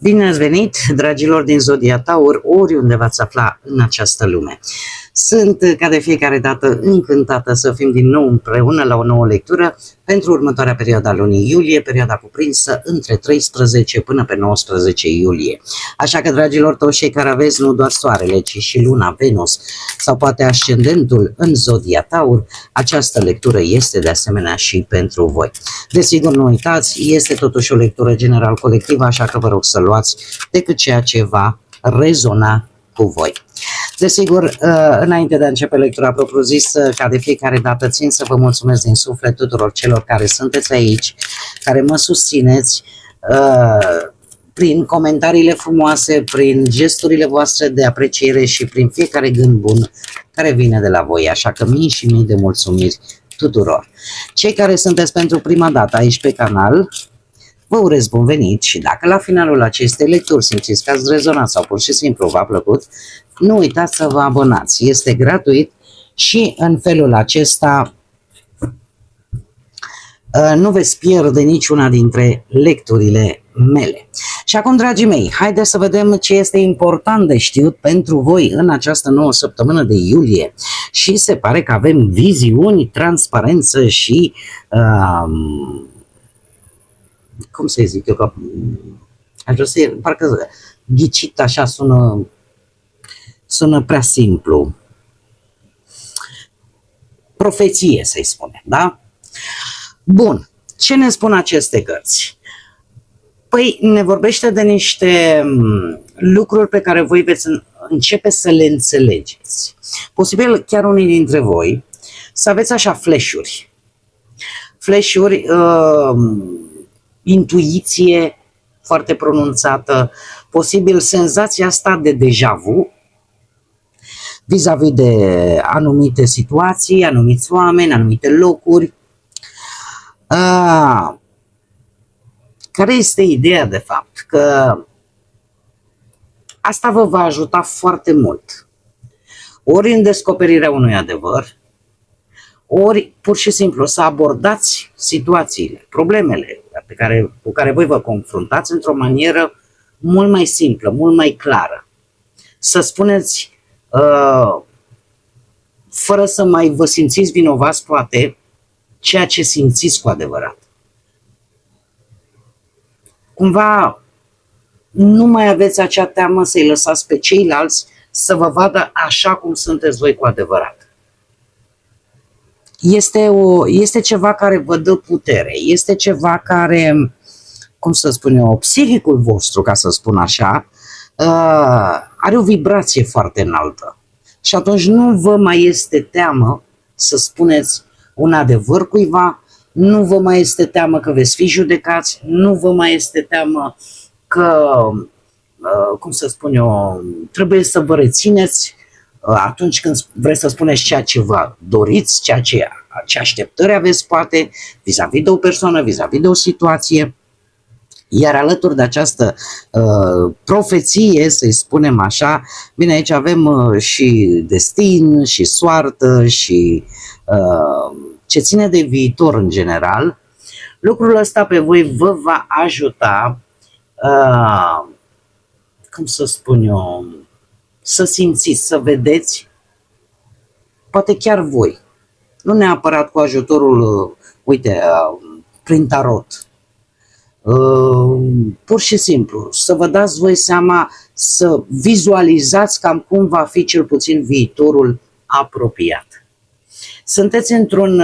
Bine ați venit, dragilor din Zodia Taur, oriunde v-ați afla în această lume. Sunt, ca de fiecare dată, încântată să fim din nou împreună la o nouă lectură pentru următoarea perioadă a lunii iulie, perioada cuprinsă între 13 până pe 19 iulie. Așa că, dragilor, toți cei care aveți nu doar soarele, ci și luna, Venus sau poate ascendentul în Zodia Taur, această lectură este de asemenea și pentru voi. Desigur, nu uitați, este totuși o lectură general colectivă, așa că vă rog să luați decât ceea ce va rezona cu voi. Desigur, înainte de a începe lectura propriu-zisă, ca de fiecare dată țin să vă mulțumesc din suflet tuturor celor care sunteți aici, care mă susțineți prin comentariile frumoase, prin gesturile voastre de apreciere și prin fiecare gând bun care vine de la voi, așa că mii și mii de mulțumiri tuturor. Cei care sunteți pentru prima dată aici pe canal, vă urez bun venit și dacă la finalul acestei lecturi simțiți că ați rezonat sau pur și simplu v-a plăcut, nu uitați să vă abonați. Este gratuit și în felul acesta nu veți pierde niciuna dintre lecturile mele. Și acum, dragii mei, haideți să vedem ce este important de știut pentru voi în această nouă săptămână de iulie. Și se pare că avem viziuni, transparență și cum să zic eu, că aș vrea să parcă ghicit așa sună prea simplu. Profeție, să-i spunem, da? Bun, ce ne spun aceste cărți? Păi ne vorbește de niște lucruri pe care voi veți începe să le înțelegeți. Posibil chiar unii dintre voi să aveți așa flash-uri. Flash-uri, intuiție foarte pronunțată, posibil senzația asta de deja vu vis-a-vis de anumite situații, anumiți oameni, anumite locuri. Care este ideea de fapt? Că asta vă va ajuta foarte mult. Ori în descoperirea unui adevăr, ori pur și simplu să abordați situațiile, problemele cu care voi vă confruntați într-o manieră mult mai simplă, mult mai clară. Să spuneți, fără să mai vă simțiți vinovați, poate, ceea ce simțiți cu adevărat. Cumva nu mai aveți acea teamă să-i lăsați pe ceilalți să vă vadă așa cum sunteți voi cu adevărat. Este ceva care vă dă putere, este ceva care, cum să spun eu, psihicul vostru, ca să spun așa, are o vibrație foarte înaltă. Și atunci nu vă mai este teamă să spuneți un adevăr cuiva, nu vă mai este teamă că veți fi judecați, nu vă mai este teamă că, cum să spun eu, trebuie să vă rețineți atunci când vreți să spuneți ceea ce vă doriți, ce așteptări aveți poate vis-a-vis de o persoană, vis-a-vis de o situație. Iar alături de această profeție, să-i spunem așa, bine, aici avem și destin, și soartă, și ce ține de viitor în general. Lucrul ăsta pe voi vă va ajuta, cum să spun eu, să simțiți, să vedeți, poate chiar voi, nu neapărat cu ajutorul, uite, prin tarot, pur și simplu, să vă dați voi seama, să vizualizați cam cum va fi cel puțin viitorul apropiat. Sunteți într-un,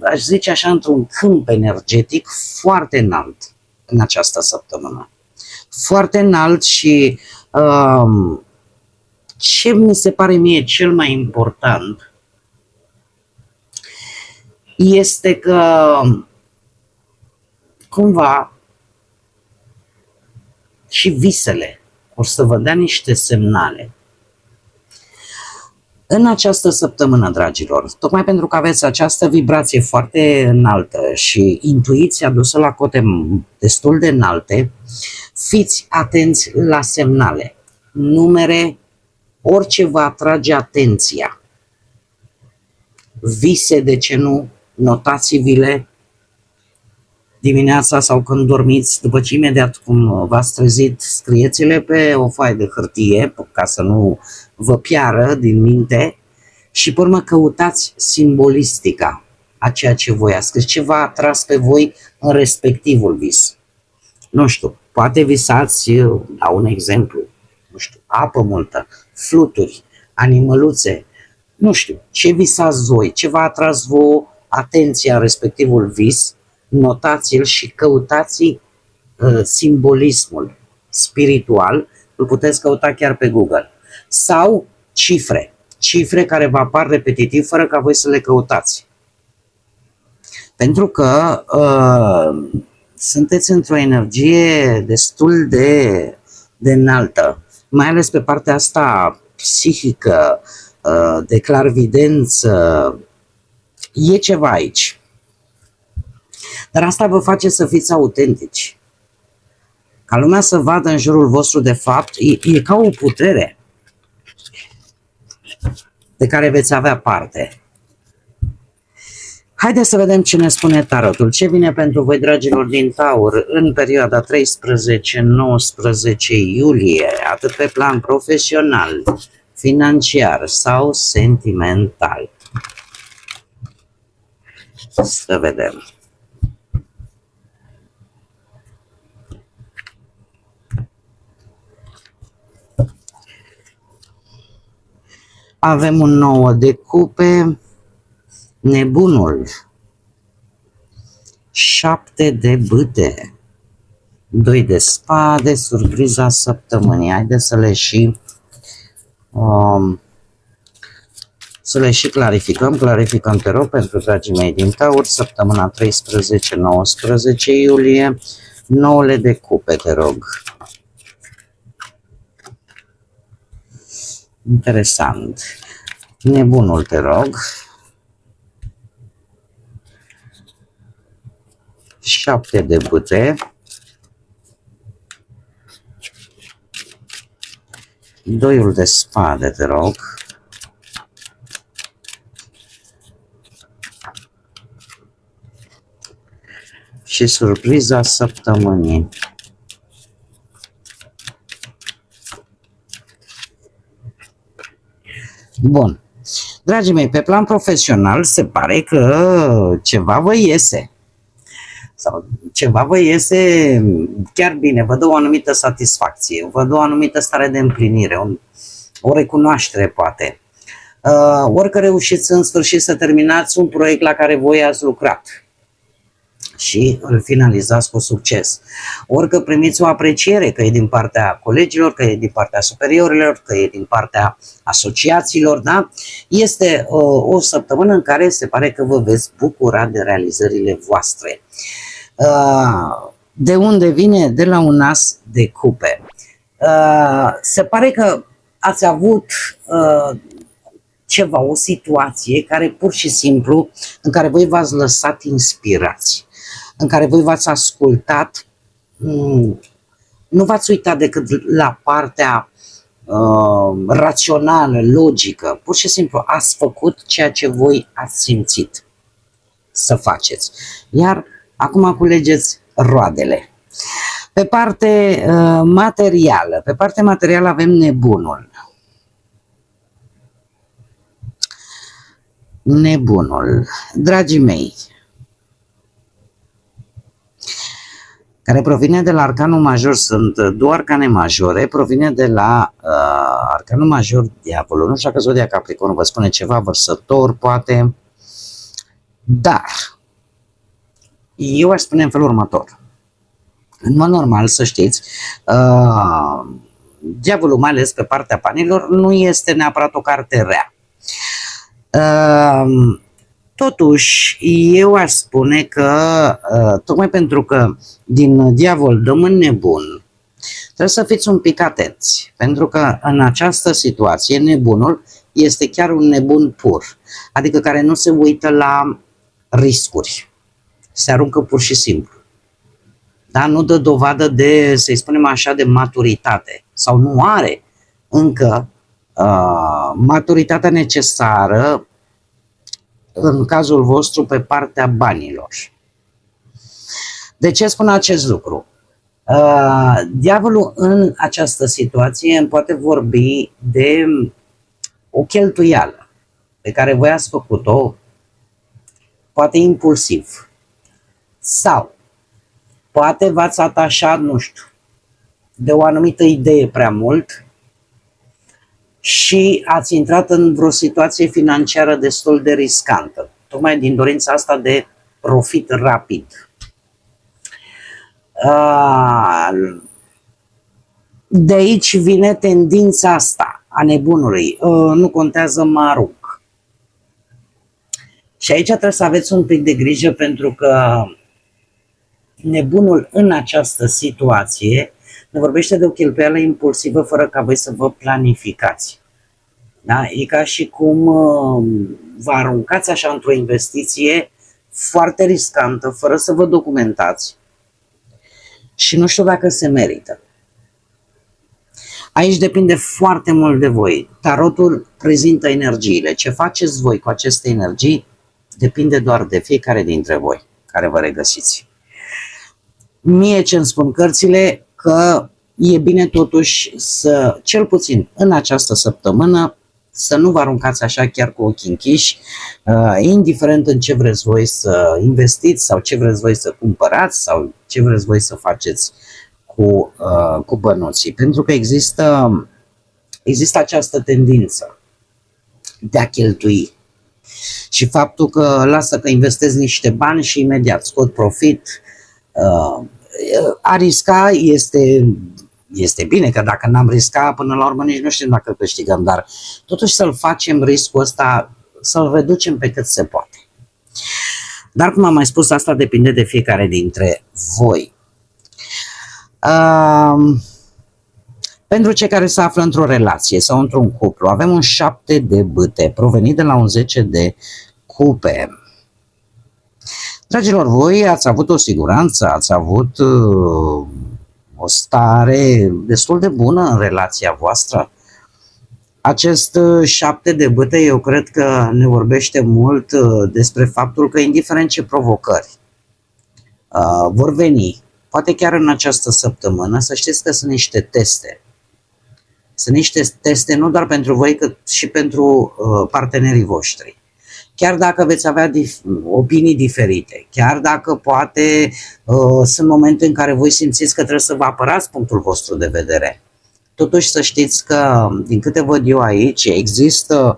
aș zice așa, într-un câmp energetic foarte înalt în această săptămână. Foarte înalt și ce mi se pare mie cel mai important este că cumva și visele o să vă dea niște semnale. În această săptămână, dragilor, tocmai pentru că aveți această vibrație foarte înaltă și intuiția dusă la cote destul de înalte, fiți atenți la semnale, numere, orice vă atrage atenția. Vise, de ce nu, notați-vi-le, dimineața sau când dormiți, după ce imediat cum v-ați trezit, scrieți-le pe o foaie de hârtie ca să nu vă piară din minte și pe urmă căutați simbolistica a ceea ce voi ați scris, ce v-a atras pe voi în respectivul vis. Nu știu, poate visați, la un exemplu, nu știu, apă multă, fluturi, animăluțe, nu știu, ce visați voi, ce v-a atras vouă atenția în respectivul vis, notați-l și căutați simbolismul spiritual, îl puteți căuta chiar pe Google. Sau cifre care vă apar repetitiv fără ca voi să le căutați. Pentru că sunteți într-o energie destul de înaltă, mai ales pe partea asta psihică, de clarvidență, e ceva aici. Dar asta vă face să fiți autentici. Ca lumea să vadă în jurul vostru, de fapt, e ca o putere de care veți avea parte. Haideți să vedem ce ne spune tarotul. Ce vine pentru voi, dragilor din Taur, în perioada 13-19 iulie, atât pe plan profesional, financiar sau sentimental. Să vedem. Avem un 9 de cupe, nebunul, 7 de bâte, 2 de spade, surpriza săptămânii. Haideți să le și clarificăm. Clarificăm, te rog, pentru dragii mei din Taur, săptămâna 13-19 iulie, 9 de cupe, te rog. Interesant. Nebunul, te rog. 7 de bâte. 2 de spade, te rog. Și surpriza săptămânii. Bun. Dragii mei, pe plan profesional se pare că ceva vă iese. Sau ceva vă iese chiar bine, vă dă o anumită satisfacție, vă dă o anumită stare de împlinire, o recunoaștere poate. Ori că reușiți în sfârșit să terminați un proiect la care voi ați lucrat și îl finalizați cu succes. Ori că primiți o apreciere, că e din partea colegilor, că e din partea superiorilor, că e din partea asociațiilor, da? Este o săptămână în care se pare că vă veți bucura de realizările voastre. De unde vine? De la un as de cupe. Se pare că ați avut ceva, o situație care pur și simplu, în care voi v-ați lăsat inspirați, în care voi v-ați ascultat, nu v-ați uitat decât la partea rațională, logică, pur și simplu ați făcut ceea ce voi ați simțit să faceți. Iar acum culegeți roadele. Pe parte materială, avem nebunul. Nebunul, dragii mei, care provine de la arcanul major, sunt două arcane majore, provine de la arcanul major diavolul. Nu știu dacă zodia Capricorn vă spune ceva, vărsător poate, dar eu aș spune în felul următor. În mod normal, să știți, diavolul, mai ales pe partea banilor, nu este neapărat o carte rea. Totuși, eu aș spune că, tocmai pentru că din diavol dăm în nebun, trebuie să fiți un pic atenți, pentru că în această situație nebunul este chiar un nebun pur, adică care nu se uită la riscuri, se aruncă pur și simplu. Da? Nu dă dovadă de, să-i spunem așa, de maturitate sau nu are încă maturitatea necesară în cazul vostru pe partea banilor. De ce spun acest lucru? Diavolul în această situație îmi poate vorbi de o cheltuială pe care voi ați făcut-o, poate impulsiv, sau poate v-ați atașat, nu știu, de o anumită idee prea mult și ați intrat în vreo situație financiară destul de riscantă, tocmai din dorința asta de profit rapid. De aici vine tendința asta a nebunului, nu contează, mă arunc. Și aici trebuie să aveți un pic de grijă, pentru că nebunul în această situație ne vorbește de o cheltuială impulsivă fără ca voi să vă planificați. Da? E ca și cum vă aruncați așa într-o investiție foarte riscantă, fără să vă documentați și nu știu dacă se merită. Aici depinde foarte mult de voi. Tarotul prezintă energiile. Ce faceți voi cu aceste energii depinde doar de fiecare dintre voi care vă regăsiți. Mie ce îmi spun cărțile, că e bine totuși să, cel puțin în această săptămână, să nu vă aruncați așa chiar cu ochii închiși, indiferent în ce vreți voi să investiți sau ce vreți voi să cumpărați sau ce vreți voi să faceți cu bănuții. Pentru că există această tendință de a cheltui. Și faptul că lasă că investesc niște bani și imediat scot profit, a risca este bine, că dacă n-am riscat, până la urmă nici nu știm dacă câștigăm, dar totuși să-l facem riscul ăsta, să-l reducem pe cât se poate. Dar cum am mai spus, asta depinde de fiecare dintre voi. Pentru cei care se află într-o relație sau într-un cuplu, avem un 7 de bâte provenit de la un 10 de cupe. Dragilor, voi ați avut o siguranță, ați avut o stare destul de bună în relația voastră. Acest 7 de bâte, eu cred că ne vorbește mult despre faptul că, indiferent ce provocări vor veni, poate chiar în această săptămână, să știți că sunt niște teste. Sunt niște teste nu doar pentru voi, cât și pentru partenerii voștri. Chiar dacă veți avea opinii diferite, chiar dacă poate sunt momente în care voi simțiți că trebuie să vă apărați punctul vostru de vedere, totuși să știți că, din câte văd eu aici, există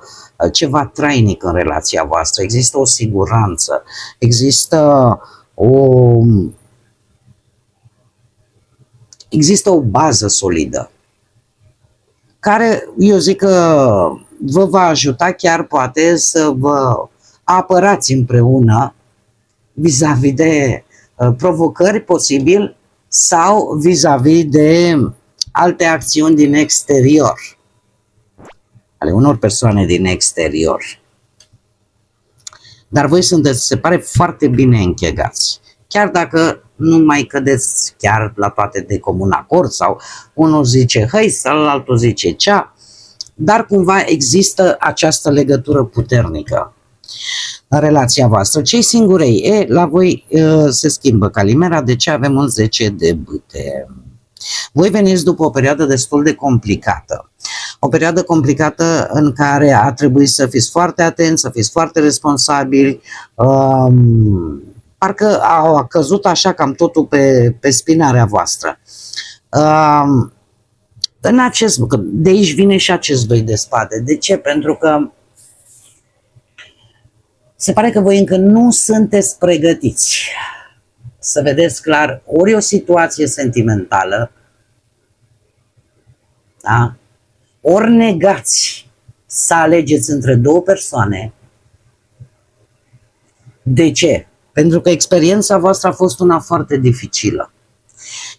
ceva trainic în relația voastră, există o siguranță, există o bază solidă, care eu zic că vă va ajuta chiar poate să vă apărați împreună vis-a-vis de provocări posibil sau vis-a-vis de alte acțiuni din exterior, ale unor persoane din exterior. Dar voi sunteți, se pare, foarte bine închegați. Chiar dacă nu mai cădeți chiar la toate de comun acord sau unul zice hăi, celălalt zice cea, dar cumva există această legătură puternică în relația voastră. Cei singurei, la voi se schimbă calimera, de ce avem un 10 de bâte. Voi veniți după o perioadă destul de complicată. O perioadă complicată în care a trebuit să fiți foarte atenți, să fiți foarte responsabili. Parcă a căzut așa cam totul pe spinarea voastră. În acest, de aici vine și acest 2 de spade. De ce? Pentru că se pare că voi încă nu sunteți pregătiți să vedeți clar ori o situație sentimentală, da? Ori negați să alegeți între două persoane. De ce? Pentru că experiența voastră a fost una foarte dificilă.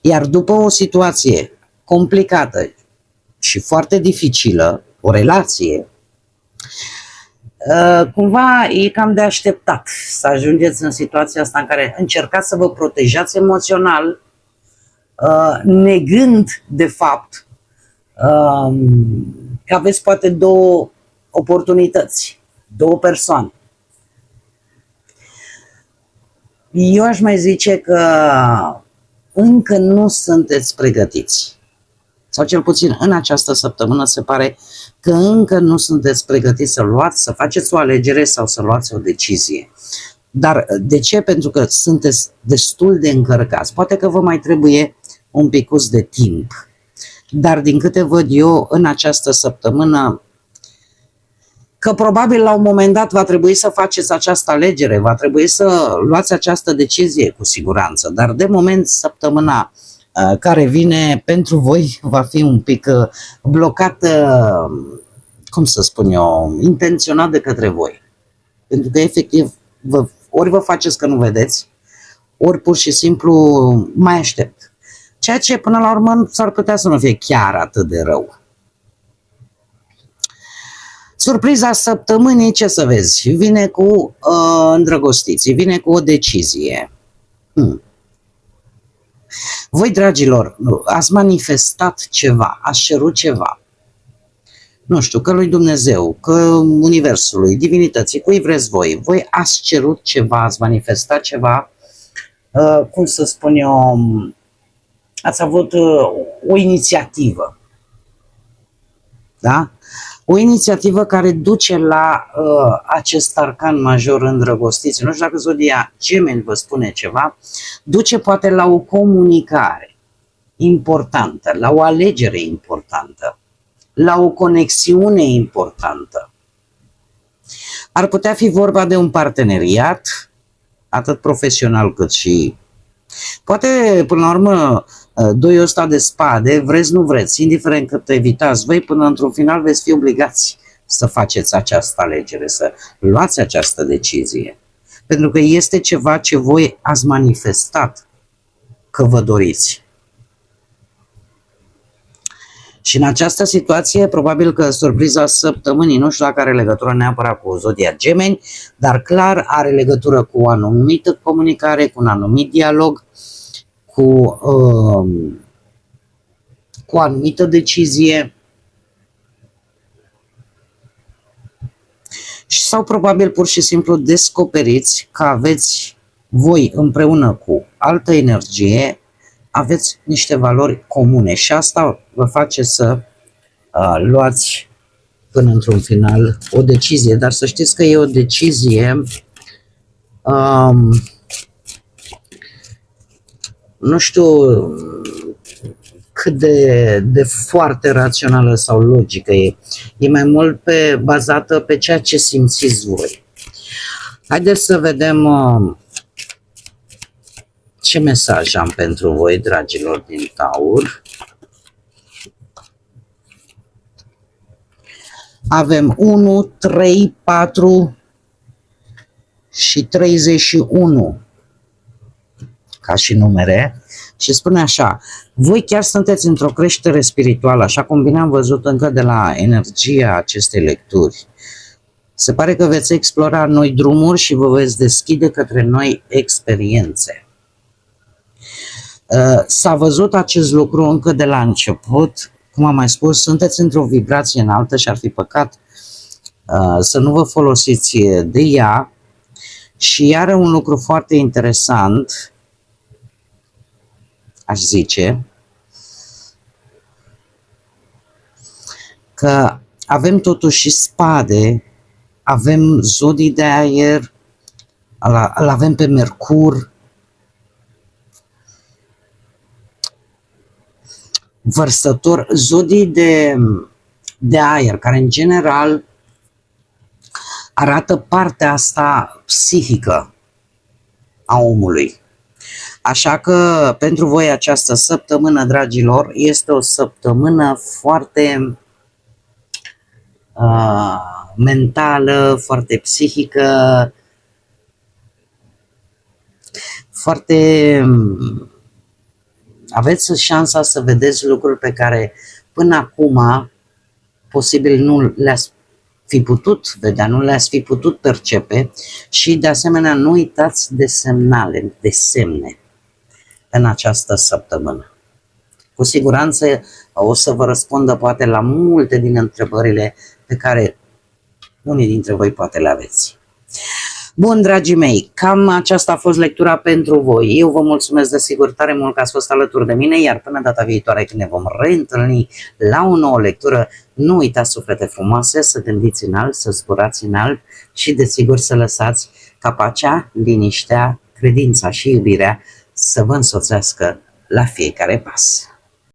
Iar după o situație complicată și foarte dificilă, o relație, cumva e cam de așteptat să ajungeți în situația asta în care încercați să vă protejați emoțional, negând de fapt că aveți poate două oportunități, două persoane. Eu aș mai zice că încă nu sunteți pregătiți. Sau cel puțin în această săptămână se pare că încă nu sunteți pregătiți să faceți o alegere sau să luați o decizie. Dar de ce? Pentru că sunteți destul de încărcați. Poate că vă mai trebuie un picuț de timp. Dar din câte văd eu în această săptămână, că probabil la un moment dat va trebui să faceți această alegere, va trebui să luați această decizie cu siguranță. Dar de moment săptămâna care vine pentru voi va fi un pic blocată, cum să spun eu, intenționat de către voi. Pentru că efectiv ori vă faceți că nu vedeți, ori pur și simplu mai aștept. Ceea ce până la urmă s-ar putea să nu fie chiar atât de rău. Surpriza săptămânii, ce să vezi, vine cu îndrăgostiții, vine cu o decizie. Voi, dragilor, ați manifestat ceva, ați cerut ceva. Nu știu, că lui Dumnezeu, că Universului, Divinității, cui vreți voi. Voi ați cerut ceva, ați manifestat ceva, cum să spun eu, ați avut o inițiativă. Da? O inițiativă care duce la acest arcan major îndrăgostiți. Nu știu dacă zodia Gemeni vă spune ceva, duce poate la o comunicare importantă, la o alegere importantă, la o conexiune importantă. Ar putea fi vorba de un parteneriat, atât profesional cât și... Poate, până la urmă, doiul ăsta de spade, vreți, nu vreți, indiferent cât evitați voi, până într-un final veți fi obligați să faceți această alegere, să luați această decizie. Pentru că este ceva ce voi ați manifestat că vă doriți. Și în această situație, probabil că surpriza săptămânii, nu știu dacă are legătură neapărat cu zodia Gemeni, dar clar are legătură cu o anumită comunicare, cu un anumit dialog, cu o anumită decizie. Sau probabil pur și simplu descoperiți că aveți voi împreună cu altă energie, aveți niște valori comune și asta vă face să luați până într-un final o decizie. Dar să știți că e o decizie, nu știu cât de foarte rațională sau logică e. E mai mult bazată pe ceea ce simțiți voi. Haideți să vedem ce mesaj am pentru voi, dragilor din Taur. Avem 1, 3, 4 și 31 ca și numere. Și spune așa, voi chiar sunteți într-o creștere spirituală, așa cum bine am văzut încă de la energia acestei lecturi. Se pare că veți explora noi drumuri și vă veți deschide către noi experiențe. S-a văzut acest lucru încă de la început, cum am mai spus, sunteți într-o vibrație înaltă și ar fi păcat să nu vă folosiți de ea. Și iar un lucru foarte interesant, aș zice, că avem totuși spade, avem zodii de aer, îl avem pe Mercur, Vărsător, zodii de aer, care în general arată partea asta psihică a omului. Așa că pentru voi această săptămână, dragilor, este o săptămână foarte mentală, foarte psihică, foarte... Aveți șansa să vedeți lucruri pe care până acum posibil nu le-ați fi putut vedea, nu le-ați fi putut percepe și de asemenea nu uitați de semnale, de semne în această săptămână. Cu siguranță o să vă răspundă poate la multe din întrebările pe care unii dintre voi poate le aveți. Bun, dragii mei, cam aceasta a fost lectura pentru voi. Eu vă mulțumesc de sigur tare mult că ați fost alături de mine, iar până data viitoare când ne vom reîntâlni la o nouă lectură, nu uitați, suflete frumoase, să gândiți înalt, să zburați înalt și desigur să lăsați ca pacea, liniștea, credința și iubirea să vă însoțească la fiecare pas.